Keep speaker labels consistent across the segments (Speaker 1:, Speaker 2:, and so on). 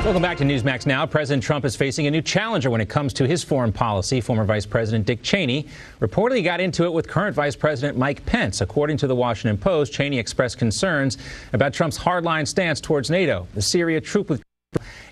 Speaker 1: Welcome back to Newsmax Now. President Trump is facing a new challenger when it comes to his foreign policy. Former Vice President Dick Cheney reportedly got into it with current Vice President Mike Pence. According to the Washington Post, Cheney expressed concerns about Trump's hardline stance towards NATO, the Syria troop withdrawal,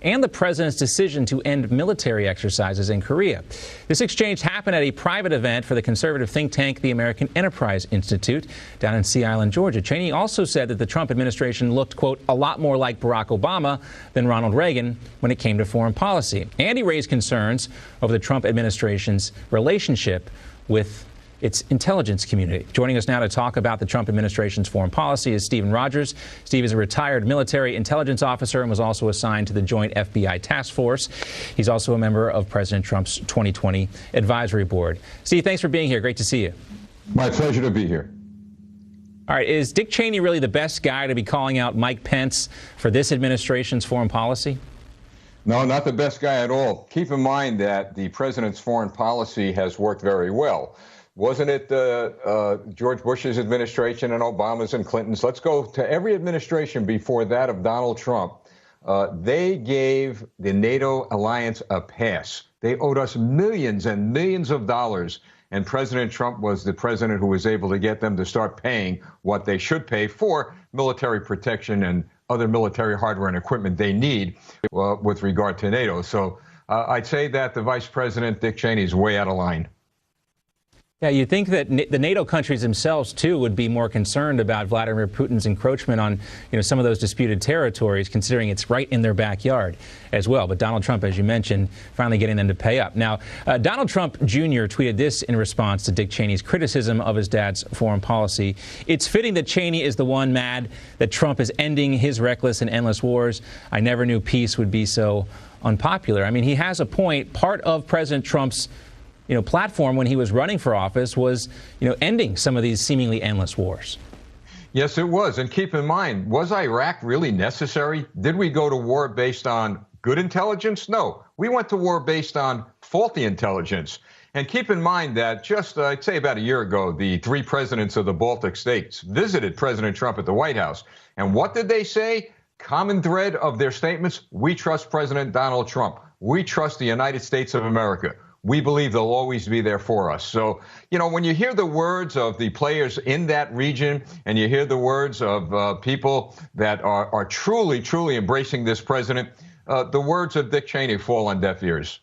Speaker 1: and the president's decision to end military exercises in Korea. This exchange happened at a private event for the conservative think tank, the American Enterprise Institute, down in Sea Island, Georgia. Cheney also said that the Trump administration looked, quote, a lot more like Barack Obama than Ronald Reagan when it came to foreign policy. And he raised concerns over the Trump administration's relationship with its intelligence community. Joining us now to talk about the Trump administration's foreign policy is Stephen Rogers. Steve is a retired military intelligence officer and was also assigned to the joint FBI task force. He's also a member of President Trump's 2020 advisory board. Steve, thanks for being here. Great to see you.
Speaker 2: My pleasure to be here.
Speaker 1: All right. Is Dick Cheney really the best guy to be calling out Mike Pence for this administration's foreign policy?
Speaker 2: No, not the best guy at all. Keep in mind that the president's foreign policy has worked very well. Wasn't it George Bush's administration and Obama's and Clinton's? Let's go to every administration before that of Donald Trump. They gave the NATO alliance a pass. They owed us millions and millions of dollars. And President Trump was the president who was able to get them to start paying what they should pay for military protection and other military hardware and equipment they need with regard to NATO. So I'd say that the Vice President, Dick Cheney, is way out of line.
Speaker 1: Yeah, you'd think that the NATO countries themselves, too, would be more concerned about Vladimir Putin's encroachment on, some of those disputed territories, considering it's right in their backyard as well. But Donald Trump, as you mentioned, finally getting them to pay up. Now, Donald Trump Jr. tweeted this in response to Dick Cheney's criticism of his dad's foreign policy. It's fitting that Cheney is the one mad that Trump is ending his reckless and endless wars. I never knew peace would be so unpopular. I mean, he has a point. Part of President Trump's platform when he was running for office was, ending some of these seemingly endless wars.
Speaker 2: Yes, it was. And keep in mind, was Iraq really necessary? Did we go to war based on good intelligence? No, we went to war based on faulty intelligence. And keep in mind that just, I'd say about a year ago, the three presidents of the Baltic states visited President Trump at the White House. And what did they say? Common thread of their statements: we trust President Donald Trump. We trust the United States of America. We believe they'll always be there for us. So, when you hear the words of the players in that region and you hear the words of people that are truly, truly embracing this president, the words of Dick Cheney fall on deaf ears.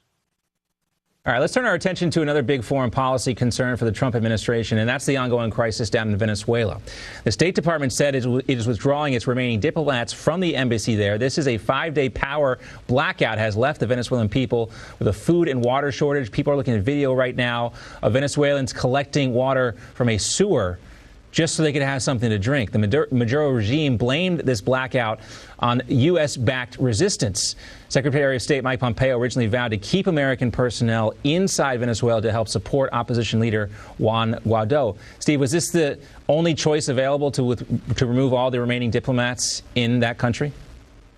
Speaker 1: All right, let's turn our attention to another big foreign policy concern for the Trump administration, and that's the ongoing crisis down in Venezuela. The State Department said it is withdrawing its remaining diplomats from the embassy there. This is a 5-day power blackout has left the Venezuelan people with a food and water shortage. People are looking at video right now of Venezuelans collecting water from a sewer just so they could have something to drink. The Maduro regime blamed this blackout on U.S.-backed resistance. Secretary of State Mike Pompeo originally vowed to keep American personnel inside Venezuela to help support opposition leader Juan Guaido. Steve, was this the only choice available to remove all the remaining diplomats in that country?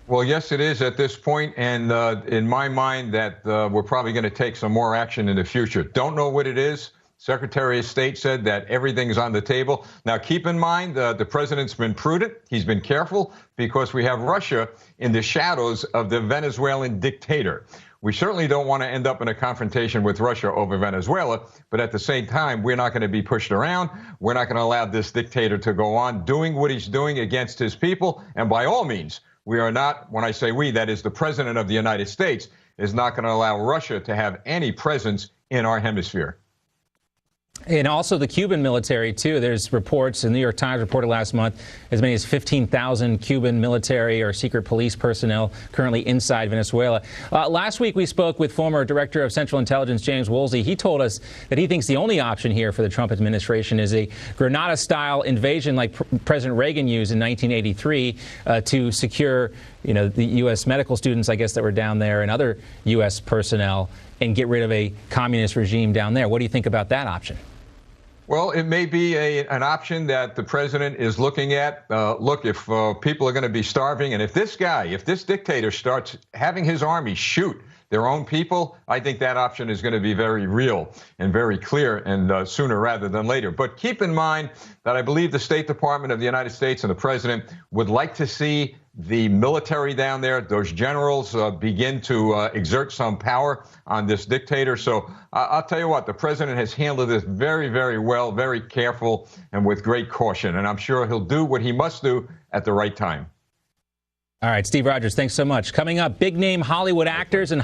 Speaker 2: Well, yes, it is at this point, and in my mind that we're probably going to take some more action in the future. Don't know what it is. Secretary of State said that everything's on the table. Now, keep in mind, the president's been prudent. He's been careful because we have Russia in the shadows of the Venezuelan dictator. We certainly don't want to end up in a confrontation with Russia over Venezuela, but at the same time, we're not going to be pushed around. We're not going to allow this dictator to go on doing what he's doing against his people. And by all means, we are not, when I say we, that is the president of the United States, is not going to allow Russia to have any presence in our hemisphere.
Speaker 1: And also the Cuban military, too. There's reports, the New York Times reported last month, as many as 15,000 Cuban military or secret police personnel currently inside Venezuela. Last week, we spoke with former Director of Central Intelligence, James Woolsey. He told us that he thinks the only option here for the Trump administration is a Grenada-style invasion like President Reagan used in 1983 to secure, the U.S. medical students, I guess, that were down there and other U.S. personnel and get rid of a communist regime down there. What do you think about that option?
Speaker 2: Well, it may be an option that the president is looking at. Look, if people are going to be starving, and if this dictator starts having his army shoot their own people, I think that option is going to be very real and very clear, and sooner rather than later. But keep in mind that I believe the State Department of the United States and the president would like to see the military down there, those generals, begin to exert some power on this dictator. So I'll tell you what, the president has handled this very, very well, very careful, and with great caution. And I'm sure he'll do what he must do at the right time.
Speaker 1: All right, Steve Rogers, thanks so much. Coming up, big-name Hollywood actors and